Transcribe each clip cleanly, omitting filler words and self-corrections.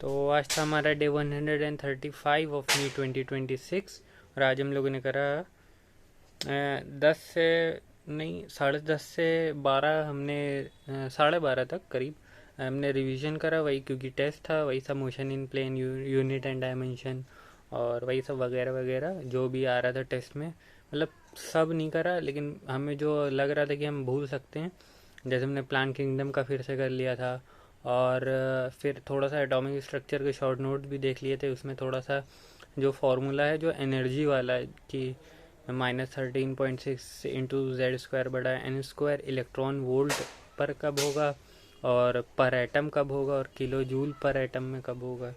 तो आज था हमारा डे 135 ऑफ मी 2026 और आज हम लोगों ने करा 10 से नहीं 10:30 से 12 हमने 12:30 तक करीब हमने रिवीजन करा वही, क्योंकि टेस्ट था वही सब, motion in plane, unit and dimension और वही सब वगैरह वगैरह जो भी आ रहा था टेस्ट में। मतलब सब नहीं करा, लेकिन हमें जो लग रहा था कि हम भूल सकते हैं, जैसे हमने प्लान किंगडम का फिर से कर लिया था और फिर थोड़ा सा एटॉमिक स्ट्रक्चर के शॉर्ट नोट भी देख लिए थे। उसमें थोड़ा सा जो फार्मूला है जो एनर्जी वाला है कि -13.6 इंटू जेड स्क्वायर बटा एन स्क्वायर इलेक्ट्रॉन वोल्ट पर कब होगा और पर एटम कब होगा और किलो जूल पर एटम में कब होगा,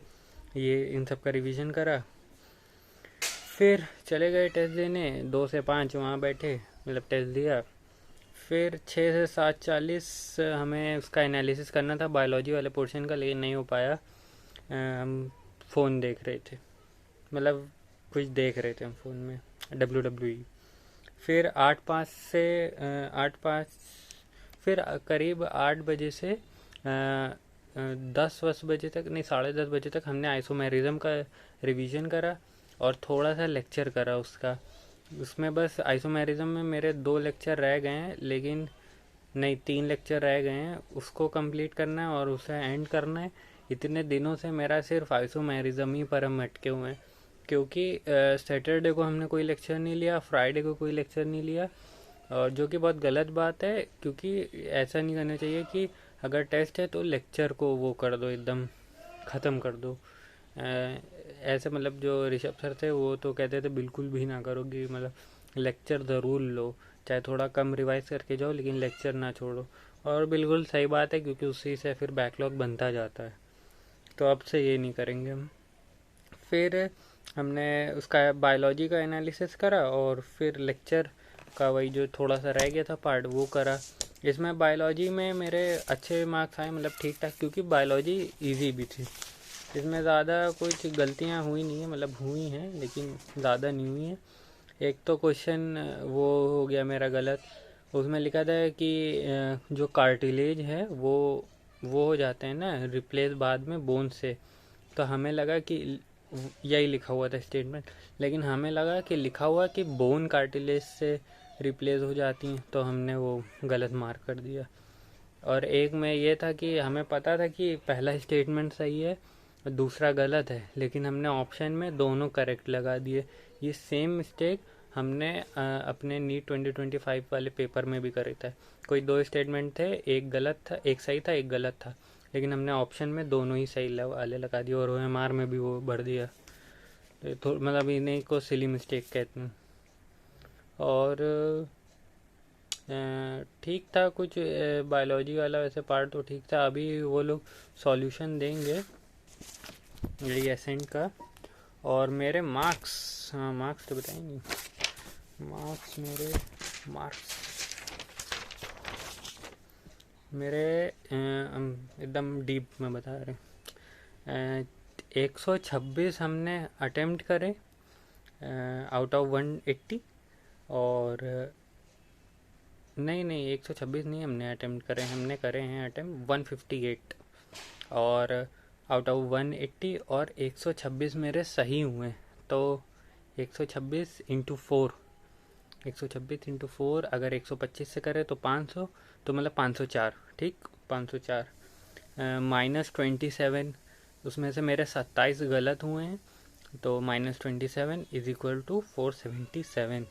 ये इन सब का रिवीजन करा। फिर चले गए टेस्ट देने, 2 से 5 वहाँ बैठे, मतलब टेस्ट दिया। फिर 6 से 7:40 हमें उसका एनालिसिस करना था बायोलॉजी वाले पोर्शन का, लेकिन नहीं हो पाया। हम फ़ोन देख रहे थे, मतलब कुछ देख रहे थे हम फ़ोन में, WWE। फिर 8:05 से 8:05 फिर करीब 8 बजे से 10 बजे तक, नहीं 10:30 बजे तक हमने आइसोमेरिज्म का रिवीजन करा और थोड़ा सा लेक्चर करा उसका। उसमें बस आइसोमेरिज्म में मेरे 2 लेक्चर रह गए हैं, लेकिन नहीं 3 लेक्चर रह गए हैं, उसको कंप्लीट करना है और उसे एंड करना है। इतने दिनों से मेरा सिर्फ आइसोमेरिज्म ही पर हम अटके हुए हैं, क्योंकि सैटरडे को हमने कोई लेक्चर नहीं लिया, फ्राइडे को कोई लेक्चर नहीं लिया, और जो कि बहुत गलत बात है, क्योंकि ऐसा नहीं करना चाहिए कि अगर टेस्ट है तो लेक्चर को वो कर दो, एकदम ख़त्म कर दो। ऐसे मतलब जो ऋषभ सर थे वो तो कहते थे बिल्कुल भी ना करो, कि मतलब लेक्चर ज़रूर लो, चाहे थोड़ा कम रिवाइज करके जाओ लेकिन लेक्चर ना छोड़ो। और बिल्कुल सही बात है, क्योंकि उसी से फिर बैकलॉग बनता जाता है। तो अब से ये नहीं करेंगे हम। फिर हमने उसका बायोलॉजी का एनालिसिस करा और फिर लेक्चर का वही जो थोड़ा सा रह गया था पार्ट वो करा। इसमें बायोलॉजी में मेरे अच्छे मार्क्स आए, मतलब ठीक ठाक, क्योंकि बायोलॉजी इजी भी थी। इसमें ज़्यादा कुछ गलतियाँ हुई नहीं है, मतलब हुई हैं लेकिन ज़्यादा नहीं हुई हैं। एक तो क्वेश्चन वो हो गया मेरा गलत, उसमें लिखा था कि जो कार्टिलेज है वो हो जाते हैं ना रिप्लेस बाद में बोन से। तो हमें लगा कि यही लिखा हुआ था स्टेटमेंट, लेकिन हमें लगा कि लिखा हुआ कि बोन कार्टिलेज से रिप्लेस हो जाती हैं, तो हमने वो गलत मार्क कर दिया। और एक में ये था कि हमें पता था कि पहला स्टेटमेंट सही है और दूसरा गलत है, लेकिन हमने ऑप्शन में दोनों करेक्ट लगा दिए। ये सेम मिस्टेक हमने अपने नीट 2025 वाले पेपर में भी करे थे। कोई 2 स्टेटमेंट थे, एक गलत था, एक सही था, एक गलत था, लेकिन हमने ऑप्शन में दोनों ही सही वाले लगा दिए और OMR में भी वो भर दिया। तो मतलब इन्हीं को सिली मिस्टेक कहते हैं। और ठीक था कुछ बायोलॉजी वाला वैसे पार्ट तो ठीक था। अभी वो लोग सॉल्यूशन देंगे यही एसेंट का। और मेरे मार्क्स, हाँ मार्क्स तो बताएंगे। मार्क्स मेरे एकदम डीप में बता रहे। 126 हमने अटेम्प्ट करे आउट ऑफ 180, और नहीं 126 नहीं हमने अटेम्प्ट करे, हमने करे हैं अटेम्प्ट 158 और आउट ऑफ 180, और 126 मेरे सही हुए। तो 126 इंटू 4, 126 इंटू 4 अगर 125 से करे तो 500, तो मतलब 504, ठीक 504 -27, उसमें से मेरे 27 गलत हुए हैं, तो -27 इज इक्वल टू 477।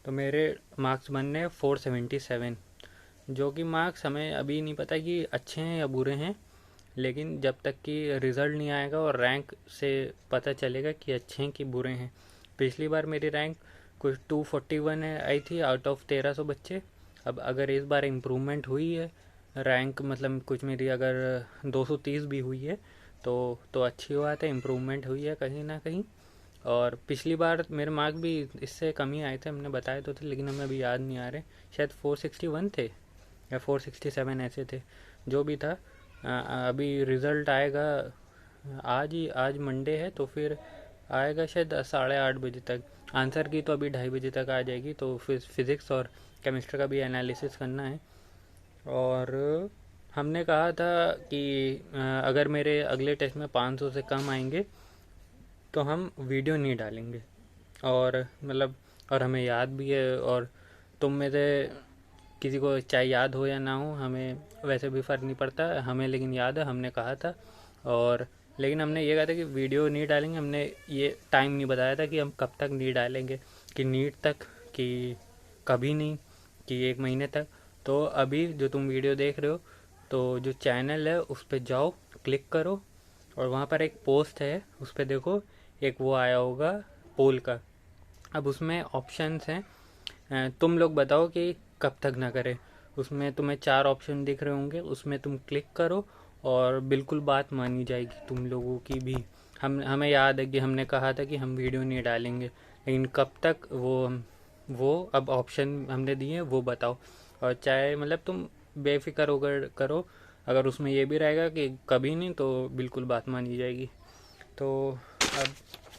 तो मेरे मार्क्स बनने हैं 477, जो कि मार्क्स हमें अभी नहीं पता कि अच्छे हैं या बुरे हैं, लेकिन जब तक कि रिज़ल्ट नहीं आएगा और रैंक से पता चलेगा कि अच्छे हैं कि बुरे हैं। पिछली बार मेरी रैंक कुछ 241 आई थी आउट ऑफ 1300 बच्चे। अब अगर इस बार इम्प्रूवमेंट हुई है रैंक, मतलब कुछ मेरी अगर 230 भी हुई है तो अच्छी बात है, इम्प्रूवमेंट हुई है कहीं ना कहीं। और पिछली बार मेरे मार्क भी इससे कम ही आए थे, हमने बताए तो थे लेकिन हमें अभी याद नहीं आ रहे, शायद 461 थे या 467 ऐसे थे, जो भी था। अभी रिज़ल्ट आएगा आज मंडे है, तो फिर आएगा शायद 8:30 बजे तक। आंसर की तो अभी 2:30 बजे तक आ जाएगी, तो फिर फिज़िक्स और केमिस्ट्री का भी एनालिसिस करना है। और हमने कहा था कि अगर मेरे अगले टेस्ट में 500 से कम आएंगे तो हम वीडियो नहीं डालेंगे। और मतलब और हमें याद भी है, और तुम में से किसी को चाहे याद हो या ना हो, हमें वैसे भी फ़र्क नहीं पड़ता हमें, लेकिन याद है हमने कहा था। और लेकिन हमने ये कहा था कि वीडियो नहीं डालेंगे, हमने ये टाइम नहीं बताया था कि हम कब तक नहीं डालेंगे, कि नीट तक, कि कभी नहीं, कि 1 महीने तक। तो अभी जो तुम वीडियो देख रहे हो, तो जो चैनल है उस पर जाओ, क्लिक करो, और वहाँ पर एक पोस्ट है उस पर देखो, एक वो आया होगा पोल का। अब उसमें ऑप्शंस हैं, तुम लोग बताओ कि कब तक ना करें। उसमें तुम्हें 4 ऑप्शन दिख रहे होंगे, उसमें तुम क्लिक करो और बिल्कुल बात मानी जाएगी तुम लोगों की भी। हमें याद है कि हमने कहा था कि हम वीडियो नहीं डालेंगे, लेकिन कब तक वो अब ऑप्शन हमने दिए वो बताओ। और चाहे मतलब तुम बेफिक्र होकर करो, अगर उसमें ये भी रहेगा कि कभी नहीं, तो बिल्कुल बात मानी जाएगी। तो अब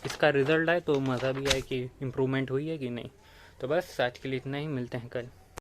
इसका रिज़ल्ट आए तो मज़ा भी आए कि इम्प्रूवमेंट हुई है कि नहीं। तो बस आज के लिए इतना ही, मिलते हैं कल।